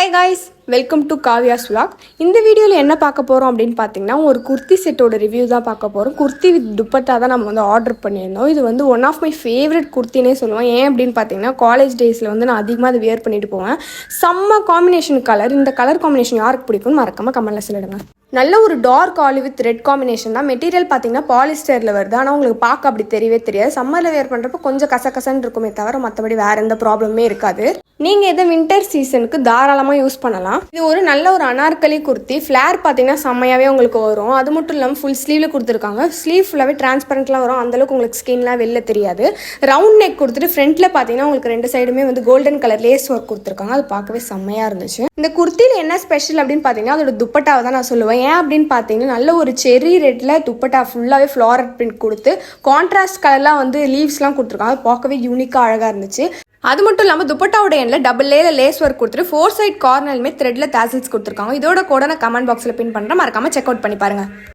Hi guys, welcome to Kaviya's vlog. இந்த வீடியோவில் என்ன பார்க்க போகிறோம் அப்படின்னு பார்த்தீங்கன்னா ஒரு குர்த்தி செட்டோட ரிவ்யூ தான் பார்க்க போகிறோம். குர்த்தி வித் துப்பட்டா தான் நம்ம வந்து ஆர்டர் பண்ணியிருந்தோம். இது வந்து ஒன் ஆஃப் மை ஃபேவரட் குர்த்தினே சொல்லுவேன். ஏன் அப்படின்னு பார்த்தீங்கன்னா காலேஜ் டேஸில் வந்து நான் அதிகமாக அதை வியர் பண்ணிட்டு போவேன். செம்ம காம்பினேஷன் கலர். இந்த கலர் காம்பினேஷன் யாருக்கு பிடிக்கும்னு மறக்காமல் கமெண்ட்டில் சொல்லிடுங்க. நல்ல ஒரு dark olive with red combination தான். மெட்டீரியல் பார்த்தீங்கன்னா பாலிஸ்டரில் வருது. ஆனால் உங்களுக்கு பார்க்க அப்படி தெரியவே தெரியாது. சம்மரில் வேர் பண்ணுறப்போ கொஞ்சம் கசகசன்னு இருக்குமே தவிர மற்றபடி வேறு எந்த ப்ராப்ளமே இருக்காது. நீங்கள் எதை வின்டர் சீசனுக்கு தாராளமாக யூஸ் பண்ணலாம். இது ஒரு நல்ல ஒரு அனார்கலி குர்த்தி. ஃப்ளேர் பார்த்தீங்கன்னா செம்மையாகவே உங்களுக்கு வரும். அது மட்டும் இல்லாமல் ஃபுல் ஸ்லீவில் கொடுத்துருக்காங்க. ஸ்லீவ் ஃபுல்லாகவே டிரான்ஸ்பரண்ட்லாம் வரும். அந்தளவுக்கு உங்களுக்கு ஸ்கின்லாம் வெளில தெரியாது. ரவுண்ட் நெக் கொடுத்துட்டு ஃப்ரண்ட்டில் பார்த்தீங்கன்னா உங்களுக்கு ரெண்டு சைடுமே வந்து கோல்டன் கலர் லேஸ் ஒர்க் கொடுத்துருக்காங்க. அது பார்க்கவே செம்மையாக இருந்துச்சு. இந்த குர்த்தியில் என்ன ஸ்பெஷல் அப்படின்னு பார்த்தீங்கன்னா அதோட துப்பட்டாவை தான் நான் சொல்லுவேன். ஏன் அப்படின்னு பார்த்தீங்கன்னா நல்ல ஒரு செரி ரெட்டில் துப்பட்டா ஃபுல்லாகவே ஃப்ளாரட் பிரிண்ட் கொடுத்து கான்ட்ராஸ்ட் கலர்லாம் வந்து லீவ்ஸ்லாம் கொடுத்துருக்காங்க. அது பார்க்கவே யூனிக்காக அழகாக இருந்துச்சு. அது மட்டும் இல்லாமல் துப்பட்டாவோட எண்ணில் டபுள் லேயர் லேஸ் ஒர்க் கொடுத்துட்டு 4 சைட் கார்னருமே த்ரெட்டில் டேசல்ஸ் கொடுத்துருக்காங்க. இதோட கூட நான் கமெண்ட் பாக்ஸில் பின் பண்ணுறேன். மறக்காமல் செக் அவுட் பண்ணி பாருங்கள்.